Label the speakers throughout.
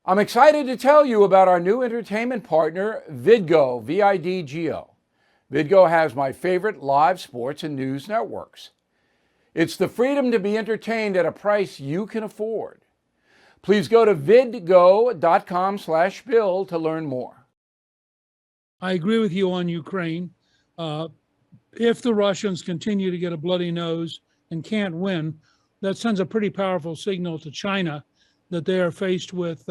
Speaker 1: I'm excited to tell you about our new entertainment partner, Vidgo, Vidgo. Vidgo has my favorite live sports and news networks. It's the freedom to be entertained at a price you can afford. Please go to vidgo.com/bill to learn more.
Speaker 2: I agree with you on Ukraine. If the Russians continue to get a bloody nose and can't win, that sends a pretty powerful signal to China that they are faced with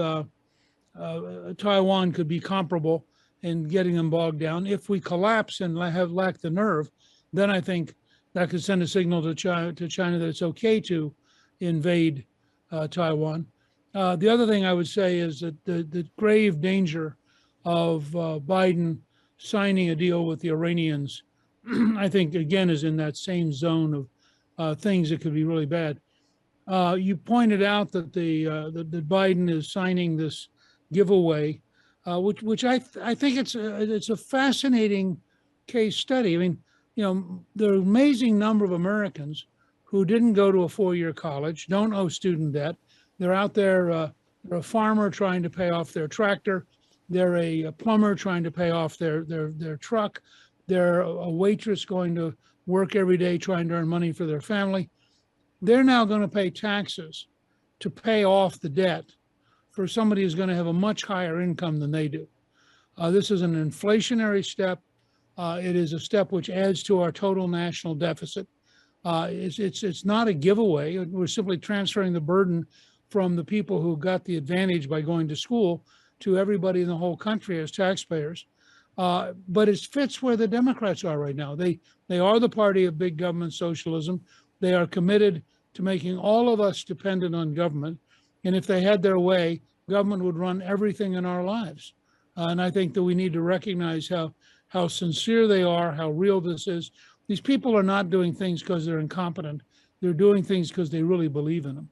Speaker 2: Taiwan could be comparable in getting them bogged down. If we collapse and lack the nerve, then I think that could send a signal to China that it's okay to invade Taiwan. The other thing I would say is that the grave danger of Biden signing a deal with the Iranians, I think, again, is in that same zone of things that could be really bad. You pointed out that that Biden is signing this giveaway, which I think it's a fascinating case study. I mean, there are an amazing number of Americans who didn't go to a 4-year college, don't owe student debt. They're out there. They're a farmer trying to pay off their tractor. They're a plumber trying to pay off their truck. They're a waitress going to work every day trying to earn money for their family. They're now going to pay taxes to pay off the debt for somebody who's going to have a much higher income than they do. This is an inflationary step. It is a step which adds to our total national deficit. It's not a giveaway. We're simply transferring the burden from the people who got the advantage by going to school to everybody in the whole country as taxpayers. But it fits where the Democrats are right now. They are the party of big government socialism. They are committed to making all of us dependent on government. And if they had their way, government would run everything in our lives. And I think that we need to recognize how sincere they are, how real this is. These people are not doing things because they're incompetent. They're doing things because they really believe in them.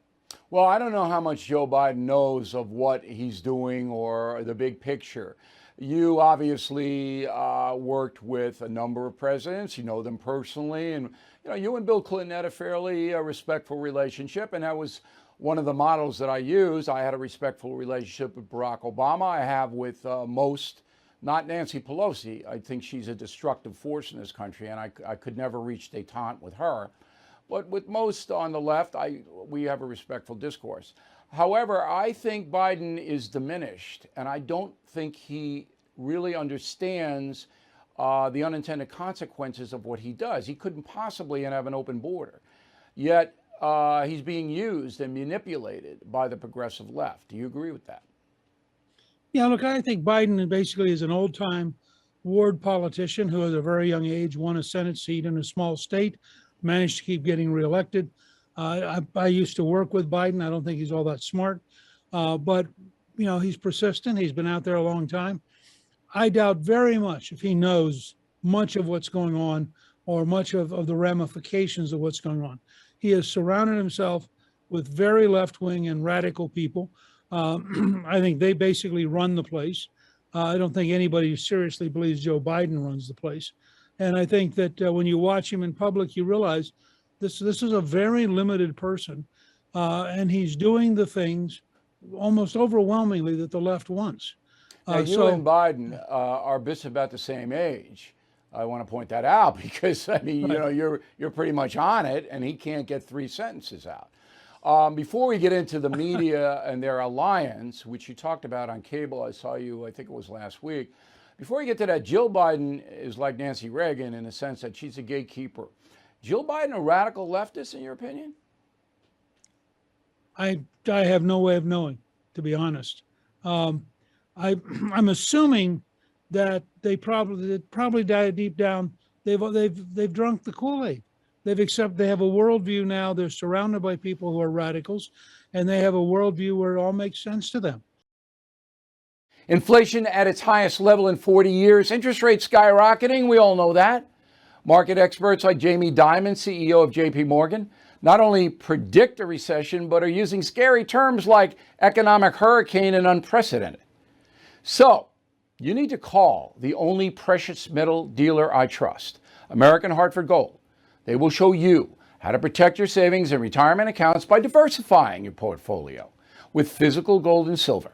Speaker 1: Well, I don't know how much Joe Biden knows of what he's doing or the big picture. You obviously worked with a number of presidents. You know them personally. And you and Bill Clinton had a fairly respectful relationship. And that was one of the models that I used. I had a respectful relationship with Barack Obama. I have with most, not Nancy Pelosi. I think she's a destructive force in this country, and I could never reach détente with her. But with most on the left, we have a respectful discourse. However, I think Biden is diminished, and I don't think he really understands the unintended consequences of what he does. He couldn't possibly have an open border. Yet he's being used and manipulated by the progressive left. Do you agree with that?
Speaker 2: Yeah, look, I think Biden basically is an old-time ward politician who at a very young age won a Senate seat in a small state, managed to keep getting reelected. I used to work with Biden. I don't think he's all that smart, but he's persistent. He's been out there a long time. I doubt very much if he knows much of what's going on or much of the ramifications of what's going on. He has surrounded himself with very left-wing and radical people. I think they basically run the place. I don't think anybody seriously believes Joe Biden runs the place. And I think that when you watch him in public, you realize this is a very limited person, and he's doing the things almost overwhelmingly that the left wants.
Speaker 1: Now, you and Biden are just about the same age. I want to point that out because I mean, right. You're pretty much on it, and he can't get 3 sentences out. Before we get into the media and their alliance, which you talked about on cable, I saw you, I think it was last week. Before we get to that, Jill Biden is like Nancy Reagan in the sense that she's a gatekeeper. Jill Biden a radical leftist, in your opinion?
Speaker 2: I have no way of knowing, to be honest. I'm assuming that they probably died deep down. They've drunk the Kool-Aid. They have a worldview now. They're surrounded by people who are radicals, and they have a worldview where it all makes sense to them.
Speaker 1: Inflation at its highest level in 40 years. Interest rates skyrocketing. We all know that. Market experts like Jamie Dimon, CEO of JP Morgan, not only predict a recession, but are using scary terms like economic hurricane and unprecedented. So you need to call the only precious metal dealer I trust, American Hartford Gold. They will show you how to protect your savings and retirement accounts by diversifying your portfolio with physical gold and silver.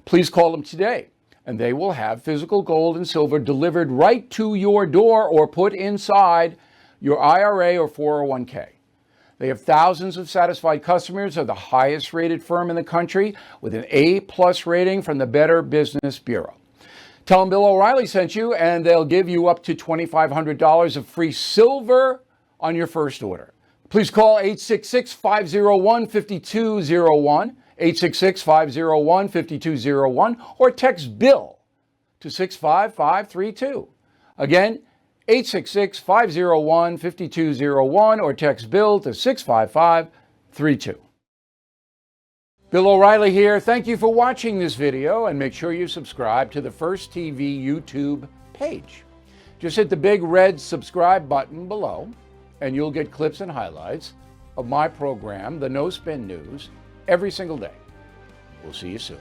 Speaker 1: Please call them today, and they will have physical gold and silver delivered right to your door or put inside your IRA or 401k. They have thousands of satisfied customers. They're the highest rated firm in the country with an A+ rating from the Better Business Bureau. Tell them Bill O'Reilly sent you, and they'll give you up to $2,500 of free silver on your first order. Please call 866-501-5201, 866-501-5201, or text BILL to 65532. Again, 866-501-5201 or text BILL to 65532. Bill O'Reilly here. Thank you for watching this video, and make sure you subscribe to the First TV YouTube page. Just hit the big red subscribe button below, and you'll get clips and highlights of my program, The No Spin News, every single day. We'll see you soon.